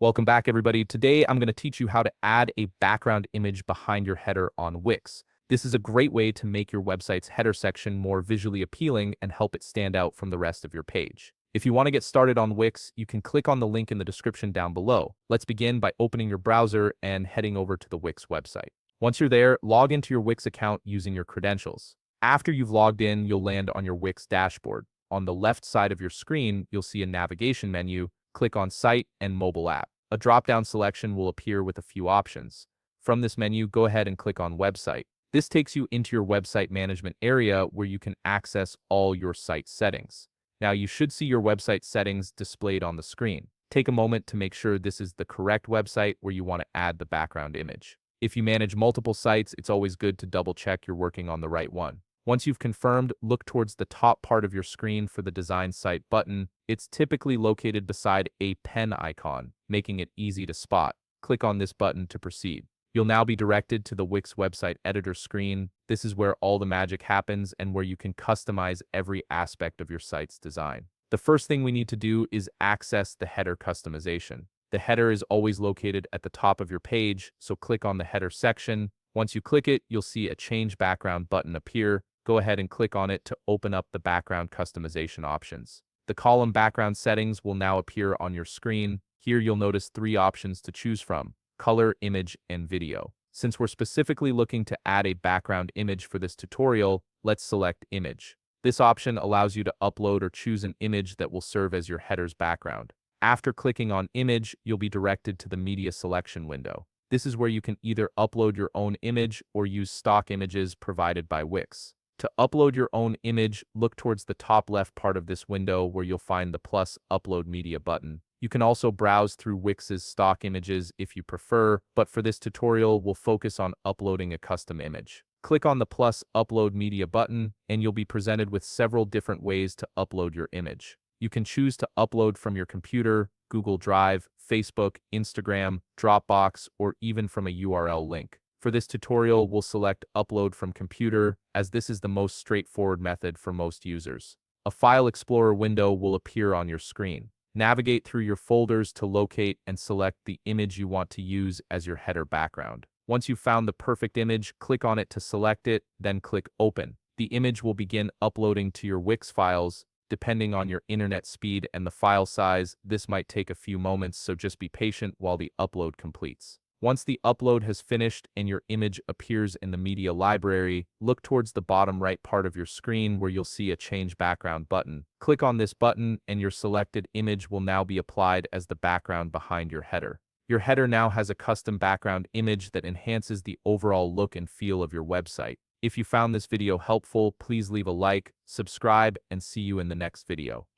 Welcome back, everybody. Today, I'm going to teach you how to add a background image behind your header on Wix. This is a great way to make your website's header section more visually appealing and help it stand out from the rest of your page. If you want to get started on Wix, you can click on the link in the description down below. Let's begin by opening your browser and heading over to the Wix website. Once you're there, log into your Wix account using your credentials. After you've logged in, you'll land on your Wix dashboard. On the left side of your screen, you'll see a navigation menu. Click on Site and Mobile App. A drop-down selection will appear with a few options. From this menu, go ahead and click on Website. This takes you into your website management area where you can access all your site settings. Now, you should see your website settings displayed on the screen. Take a moment to make sure this is the correct website where you want to add the background image. If you manage multiple sites, it's always good to double-check you're working on the right one. Once you've confirmed, look towards the top part of your screen for the Design Site button. It's typically located beside a pen icon, making it easy to spot. Click on this button to proceed. You'll now be directed to the Wix website editor screen. This is where all the magic happens and where you can customize every aspect of your site's design. The first thing we need to do is access the header customization. The header is always located at the top of your page, so click on the header section. Once you click it, you'll see a Change Background button appear. Go ahead and click on it to open up the background customization options. The column background settings will now appear on your screen. Here you'll notice three options to choose from: color, image, and video. Since we're specifically looking to add a background image for this tutorial, let's select image. This option allows you to upload or choose an image that will serve as your header's background. After clicking on image, you'll be directed to the media selection window. This is where you can either upload your own image or use stock images provided by Wix. To upload your own image, look towards the top left part of this window where you'll find the plus Upload Media button. You can also browse through Wix's stock images if you prefer, but for this tutorial, we'll focus on uploading a custom image. Click on the plus Upload Media button, and you'll be presented with several different ways to upload your image. You can choose to upload from your computer, Google Drive, Facebook, Instagram, Dropbox, or even from a URL link. For this tutorial, we'll select Upload from Computer, as this is the most straightforward method for most users. A File Explorer window will appear on your screen. Navigate through your folders to locate and select the image you want to use as your header background. Once you've found the perfect image, click on it to select it, then click Open. The image will begin uploading to your Wix files. Depending on your internet speed and the file size, this might take a few moments, so just be patient while the upload completes. Once the upload has finished and your image appears in the media library, look towards the bottom right part of your screen where you'll see a Change Background button. Click on this button and your selected image will now be applied as the background behind your header. Your header now has a custom background image that enhances the overall look and feel of your website. If you found this video helpful, please leave a like, subscribe, and see you in the next video.